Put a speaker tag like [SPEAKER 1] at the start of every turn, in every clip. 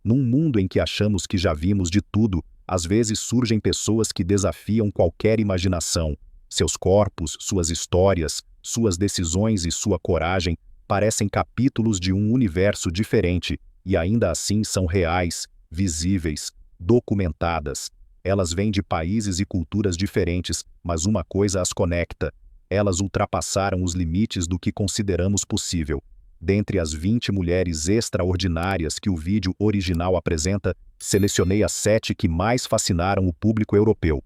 [SPEAKER 1] Num mundo em que achamos que já vimos de tudo, às vezes surgem pessoas que desafiam qualquer imaginação. Seus corpos, suas histórias, suas decisões e sua coragem parecem capítulos de um universo diferente, e ainda assim são reais, visíveis, documentadas. Elas vêm de países e culturas diferentes, mas uma coisa as conecta: elas ultrapassaram os limites do que consideramos possível. Dentre as 20 mulheres extraordinárias que o vídeo original apresenta, selecionei as 7 que mais fascinaram o público europeu.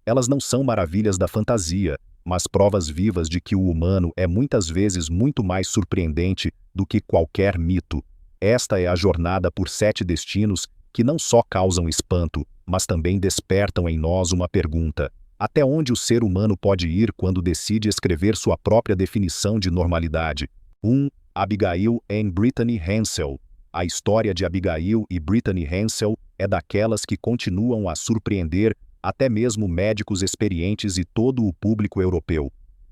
[SPEAKER 1] Elas não são maravilhas da fantasia, mas provas vivas de que o humano é muitas vezes muito mais surpreendente do que qualquer mito. Esta é a jornada por 7 destinos que não só causam espanto, mas também despertam em nós uma pergunta: até onde o ser humano pode ir quando decide escrever sua própria definição de normalidade? 1. Abigail e Brittany Hensel. A história de Abigail e Brittany Hensel é daquelas que continuam a surpreender até mesmo médicos experientes e todo o público europeu.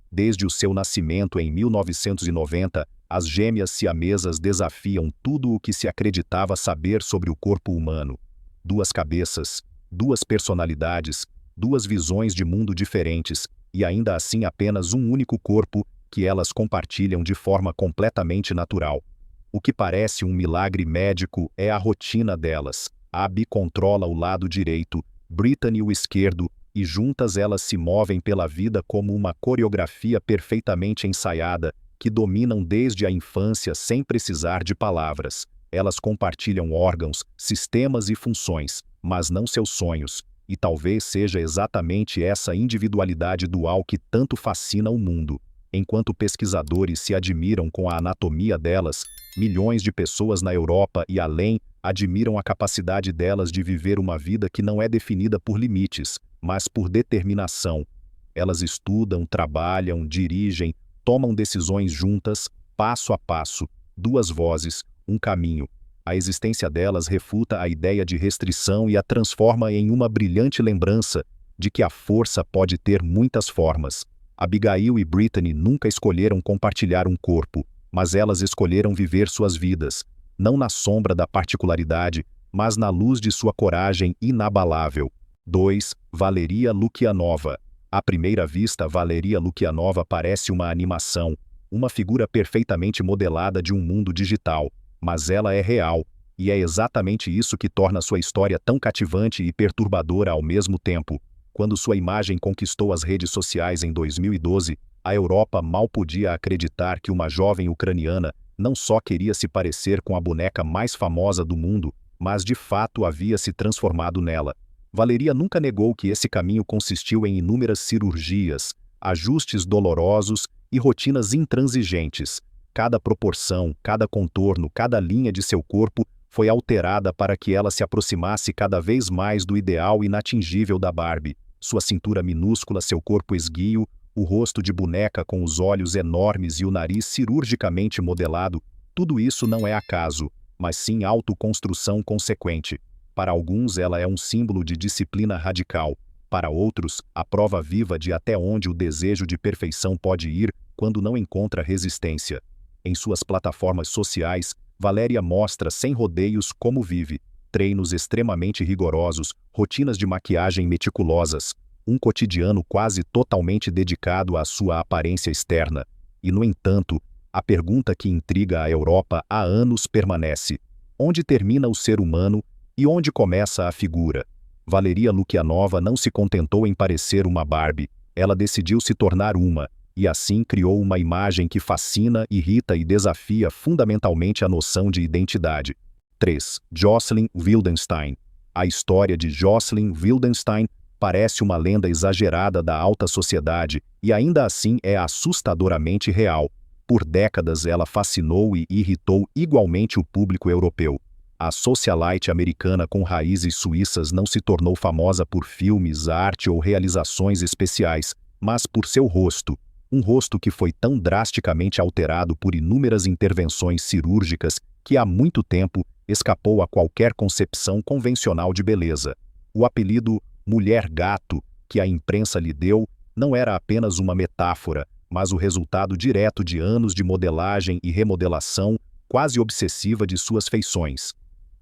[SPEAKER 1] Desde o seu nascimento em 1990, as gêmeas siamesas desafiam tudo o que se acreditava saber sobre o corpo humano. 2 cabeças, 2 personalidades, 2 visões de mundo diferentes, e ainda assim apenas um único corpo que elas compartilham de forma completamente natural. O que parece um milagre médico é a rotina delas. Abby controla o lado direito, Brittany o esquerdo, e juntas elas se movem pela vida como uma coreografia perfeitamente ensaiada, que dominam desde a infância sem precisar de palavras. Elas compartilham órgãos, sistemas e funções, mas não seus sonhos, e talvez seja exatamente essa individualidade dual que tanto fascina o mundo. Enquanto pesquisadores se admiram com a anatomia delas, milhões de pessoas na Europa e além admiram a capacidade delas de viver uma vida que não é definida por limites, mas por determinação. Elas estudam, trabalham, dirigem, tomam decisões juntas, passo a passo, 2 vozes, um caminho. A existência delas refuta a ideia de restrição e a transforma em uma brilhante lembrança de que a força pode ter muitas formas. Abigail e Brittany nunca escolheram compartilhar um corpo, mas elas escolheram viver suas vidas, não na sombra da particularidade, mas na luz de sua coragem inabalável. 2. Valeria Lukianova. À primeira vista, Valeria Lukianova parece uma animação, uma figura perfeitamente modelada de um mundo digital, mas ela é real, e é exatamente isso que torna sua história tão cativante e perturbadora ao mesmo tempo. Quando sua imagem conquistou as redes sociais em 2012, a Europa mal podia acreditar que uma jovem ucraniana não só queria se parecer com a boneca mais famosa do mundo, mas de fato havia se transformado nela. Valeria nunca negou que esse caminho consistiu em inúmeras cirurgias, ajustes dolorosos e rotinas intransigentes. Cada proporção, cada contorno, cada linha de seu corpo foi alterada para que ela se aproximasse cada vez mais do ideal inatingível da Barbie. Sua cintura minúscula, seu corpo esguio, o rosto de boneca com os olhos enormes e o nariz cirurgicamente modelado, tudo isso não é acaso, mas sim autoconstrução consequente. Para alguns ela é um símbolo de disciplina radical, para outros, a prova viva de até onde o desejo de perfeição pode ir quando não encontra resistência. Em suas plataformas sociais, Valéria mostra sem rodeios como vive: treinos extremamente rigorosos, rotinas de maquiagem meticulosas, um cotidiano quase totalmente dedicado à sua aparência externa. E, no entanto, a pergunta que intriga a Europa há anos permanece: onde termina o ser humano e onde começa a figura? Valeria Lukianova não se contentou em parecer uma Barbie, ela decidiu se tornar uma, e assim criou uma imagem que fascina, irrita e desafia fundamentalmente a noção de identidade. 3. Jocelyn Wildenstein. A história de Jocelyn Wildenstein parece uma lenda exagerada da alta sociedade e ainda assim é assustadoramente real. Por décadas ela fascinou e irritou igualmente o público europeu. A socialite americana com raízes suíças não se tornou famosa por filmes, arte ou realizações especiais, mas por seu rosto. Um rosto que foi tão drasticamente alterado por inúmeras intervenções cirúrgicas que há muito tempo escapou a qualquer concepção convencional de beleza. O apelido Mulher Gato, que a imprensa lhe deu, não era apenas uma metáfora, mas o resultado direto de anos de modelagem e remodelação quase obsessiva de suas feições.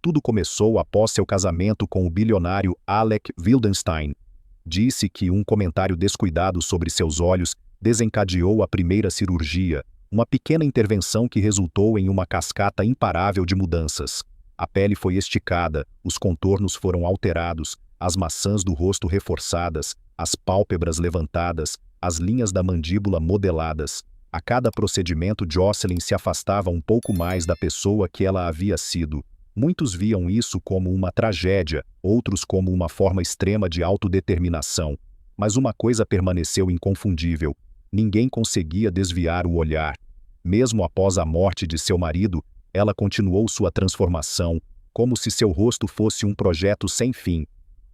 [SPEAKER 1] Tudo começou após seu casamento com o bilionário Alec Wildenstein. Disse que um comentário descuidado sobre seus olhos desencadeou a primeira cirurgia, uma pequena intervenção que resultou em uma cascata imparável de mudanças. A pele foi esticada, os contornos foram alterados, as maçãs do rosto reforçadas, as pálpebras levantadas, as linhas da mandíbula modeladas. A cada procedimento, Jocelyn se afastava um pouco mais da pessoa que ela havia sido. Muitos viam isso como uma tragédia, outros como uma forma extrema de autodeterminação. Mas uma coisa permaneceu inconfundível: ninguém conseguia desviar o olhar. Mesmo após a morte de seu marido, ela continuou sua transformação, como se seu rosto fosse um projeto sem fim.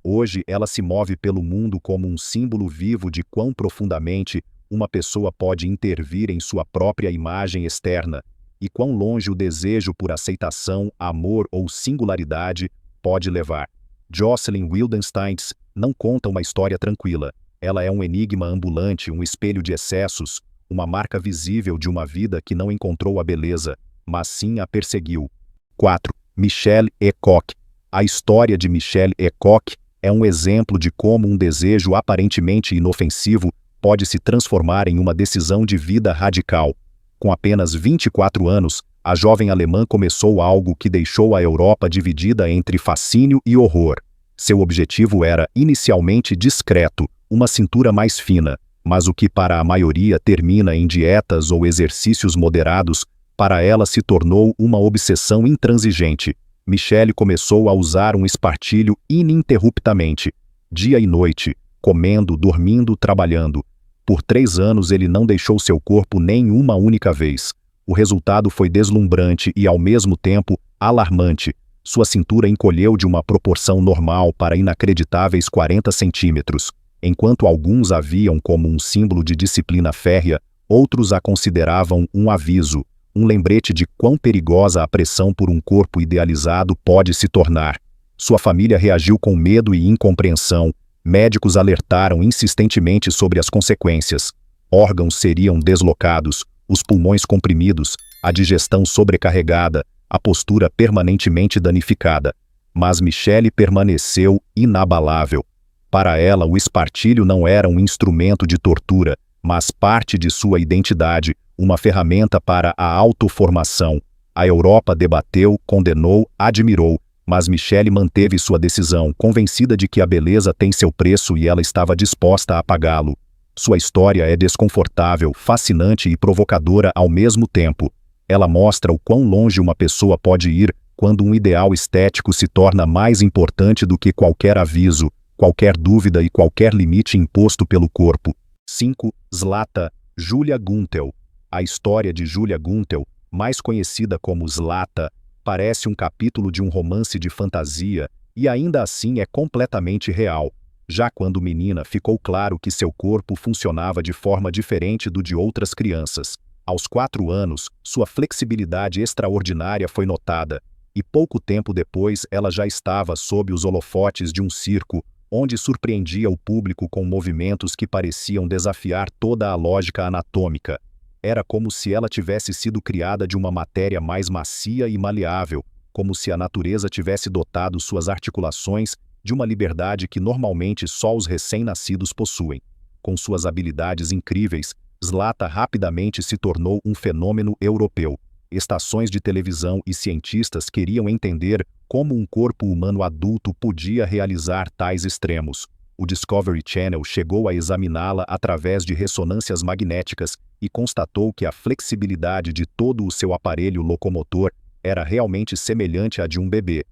[SPEAKER 1] Hoje ela se move pelo mundo como um símbolo vivo de quão profundamente uma pessoa pode intervir em sua própria imagem externa, e quão longe o desejo por aceitação, amor ou singularidade pode levar. Jocelyn Wildenstein não conta uma história tranquila. Ela é um enigma ambulante, um espelho de excessos, uma marca visível de uma vida que não encontrou a beleza, mas sim a perseguiu. 4. Michelle Ecock. A história de Michelle Ecock é um exemplo de como um desejo aparentemente inofensivo pode se transformar em uma decisão de vida radical. Com apenas 24 anos, a jovem alemã começou algo que deixou a Europa dividida entre fascínio e horror. Seu objetivo era inicialmente discreto, uma cintura mais fina, mas o que para a maioria termina em dietas ou exercícios moderados, para ela se tornou uma obsessão intransigente. Michelle começou a usar um espartilho ininterruptamente, dia e noite, comendo, dormindo, trabalhando. Por 3 anos ele não deixou seu corpo nem uma única vez. O resultado foi deslumbrante e, ao mesmo tempo, alarmante. Sua cintura encolheu de uma proporção normal para inacreditáveis 40 centímetros. Enquanto alguns a viam como um símbolo de disciplina férrea, outros a consideravam um aviso, um lembrete de quão perigosa a pressão por um corpo idealizado pode se tornar. Sua família reagiu com medo e incompreensão. Médicos alertaram insistentemente sobre as consequências. Órgãos seriam deslocados, os pulmões comprimidos, a digestão sobrecarregada, a postura permanentemente danificada. Mas Michelle permaneceu inabalável. Para ela, o espartilho não era um instrumento de tortura, mas parte de sua identidade, uma ferramenta para a autoformação. A Europa debateu, condenou, admirou, mas Michelle manteve sua decisão, convencida de que a beleza tem seu preço e ela estava disposta a pagá-lo. Sua história é desconfortável, fascinante e provocadora ao mesmo tempo. Ela mostra o quão longe uma pessoa pode ir quando um ideal estético se torna mais importante do que qualquer aviso, qualquer dúvida e qualquer limite imposto pelo corpo. 5. Zlata, Julia Guntel. A história de Julia Guntel, mais conhecida como Zlata, parece um capítulo de um romance de fantasia e ainda assim é completamente real. Já quando menina, ficou claro que seu corpo funcionava de forma diferente do de outras crianças. Aos 4 anos, sua flexibilidade extraordinária foi notada, e pouco tempo depois ela já estava sob os holofotes de um circo, onde surpreendia o público com movimentos que pareciam desafiar toda a lógica anatômica. Era como se ela tivesse sido criada de uma matéria mais macia e maleável, como se a natureza tivesse dotado suas articulações de uma liberdade que normalmente só os recém-nascidos possuem. Com suas habilidades incríveis, Zlata rapidamente se tornou um fenômeno europeu. Estações de televisão e cientistas queriam entender como um corpo humano adulto podia realizar tais extremos. O Discovery Channel chegou a examiná-la através de ressonâncias magnéticas e constatou que a flexibilidade de todo o seu aparelho locomotor era realmente semelhante à de um bebê.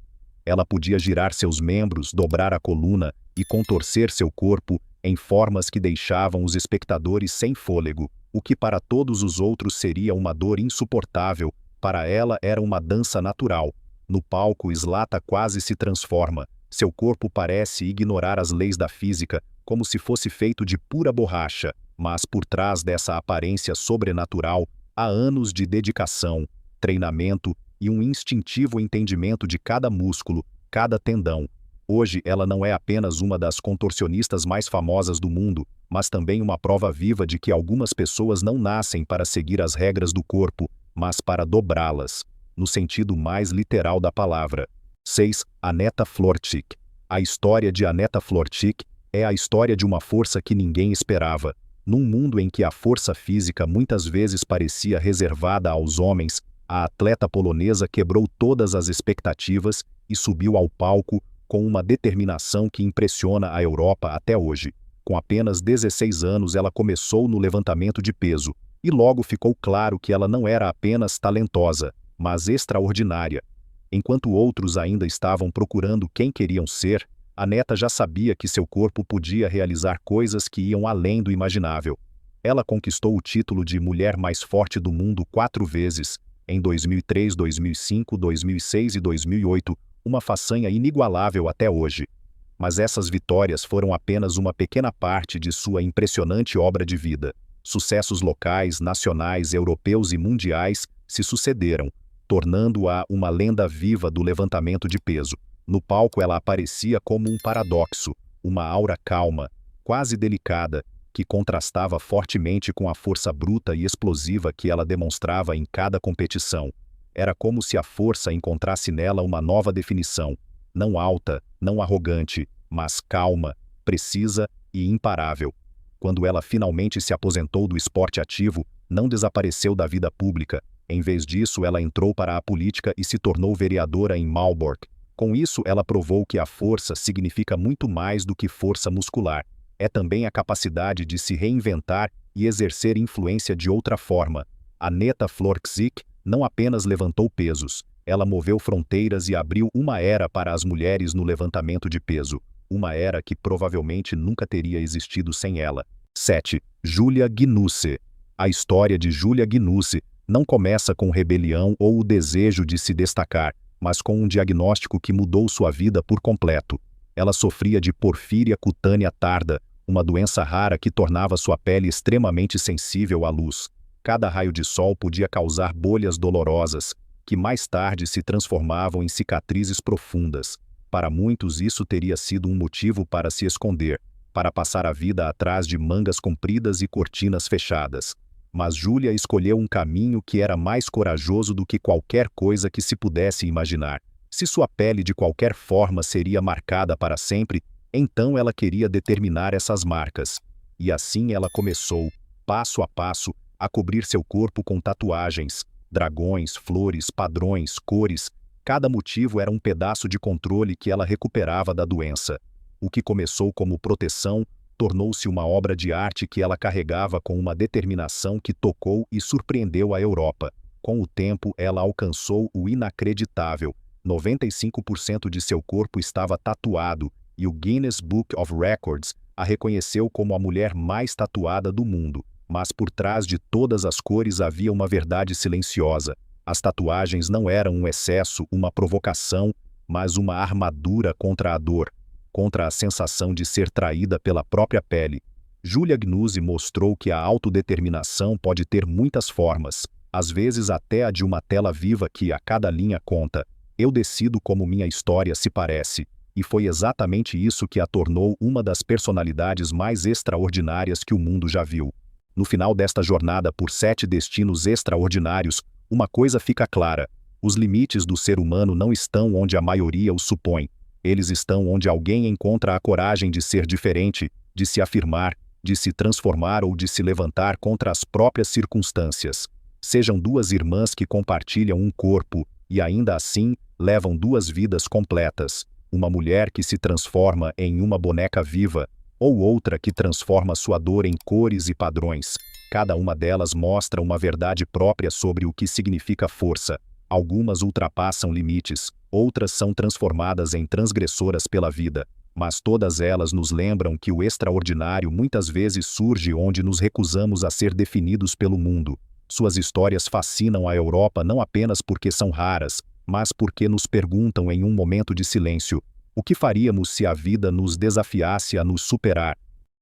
[SPEAKER 1] Ela podia girar seus membros, dobrar a coluna e contorcer seu corpo em formas que deixavam os espectadores sem fôlego, o que para todos os outros seria uma dor insuportável, para ela era uma dança natural. No palco, Zlata quase se transforma. Seu corpo parece ignorar as leis da física, como se fosse feito de pura borracha, mas por trás dessa aparência sobrenatural, há anos de dedicação, treinamento e um instintivo entendimento de cada músculo, cada tendão. Hoje ela não é apenas uma das contorcionistas mais famosas do mundo, mas também uma prova viva de que algumas pessoas não nascem para seguir as regras do corpo, mas para dobrá-las, no sentido mais literal da palavra. 6. Annetta Florczyk. A história de Annetta Florczyk é a história de uma força que ninguém esperava. Num mundo em que a força física muitas vezes parecia reservada aos homens, a atleta polonesa quebrou todas as expectativas e subiu ao palco com uma determinação que impressiona a Europa até hoje. Com apenas 16 anos, ela começou no levantamento de peso, e logo ficou claro que ela não era apenas talentosa, mas extraordinária. Enquanto outros ainda estavam procurando quem queriam ser, Annetta já sabia que seu corpo podia realizar coisas que iam além do imaginável. Ela conquistou o título de mulher mais forte do mundo 4 vezes, em 2003, 2005, 2006 e 2008, uma façanha inigualável até hoje. Mas essas vitórias foram apenas uma pequena parte de sua impressionante obra de vida. Sucessos locais, nacionais, europeus e mundiais se sucederam, tornando-a uma lenda viva do levantamento de peso. No palco ela aparecia como um paradoxo, uma aura calma, quase delicada, que contrastava fortemente com a força bruta e explosiva que ela demonstrava em cada competição. Era como se a força encontrasse nela uma nova definição, não alta, não arrogante, mas calma, precisa e imparável. Quando ela finalmente se aposentou do esporte ativo, não desapareceu da vida pública. Em vez disso, ela entrou para a política e se tornou vereadora em Malbork. Com isso, ela provou que a força significa muito mais do que força muscular. É também a capacidade de se reinventar e exercer influência de outra forma. Annetta Florczyk não apenas levantou pesos, ela moveu fronteiras e abriu uma era para as mulheres no levantamento de peso. Uma era que provavelmente nunca teria existido sem ela. 7. Julia Gnusse. A história de Julia Gnusse não começa com rebelião ou o desejo de se destacar, mas com um diagnóstico que mudou sua vida por completo. Ela sofria de porfíria cutânea tarda, uma doença rara que tornava sua pele extremamente sensível à luz. Cada raio de sol podia causar bolhas dolorosas, que mais tarde se transformavam em cicatrizes profundas. Para muitos isso teria sido um motivo para se esconder, para passar a vida atrás de mangas compridas e cortinas fechadas. Mas Julia escolheu um caminho que era mais corajoso do que qualquer coisa que se pudesse imaginar. Se sua pele de qualquer forma seria marcada para sempre, então ela queria determinar essas marcas. E assim ela começou, passo a passo, a cobrir seu corpo com tatuagens, dragões, flores, padrões, cores. Cada motivo era um pedaço de controle que ela recuperava da doença. O que começou como proteção tornou-se uma obra de arte que ela carregava com uma determinação que tocou e surpreendeu a Europa. Com o tempo, ela alcançou o inacreditável. 95% de seu corpo estava tatuado, e o Guinness Book of Records a reconheceu como a mulher mais tatuada do mundo. Mas por trás de todas as cores havia uma verdade silenciosa. As tatuagens não eram um excesso, uma provocação, mas uma armadura contra a dor, contra a sensação de ser traída pela própria pele. Julia Gnusse mostrou que a autodeterminação pode ter muitas formas, às vezes até a de uma tela viva que a cada linha conta. Eu decido como minha história se parece, e foi exatamente isso que a tornou uma das personalidades mais extraordinárias que o mundo já viu. No final desta jornada por 7 destinos extraordinários, uma coisa fica clara: os limites do ser humano não estão onde a maioria os supõe. Eles estão onde alguém encontra a coragem de ser diferente, de se afirmar, de se transformar ou de se levantar contra as próprias circunstâncias. Sejam 2 irmãs que compartilham um corpo e ainda assim levam 2 vidas completas. Uma mulher que se transforma em uma boneca viva, ou outra que transforma sua dor em cores e padrões. Cada uma delas mostra uma verdade própria sobre o que significa força. Algumas ultrapassam limites, outras são transformadas em transgressoras pela vida. Mas todas elas nos lembram que o extraordinário muitas vezes surge onde nos recusamos a ser definidos pelo mundo. Suas histórias fascinam a Europa não apenas porque são raras, mas porque nos perguntam em um momento de silêncio: o que faríamos se a vida nos desafiasse a nos superar?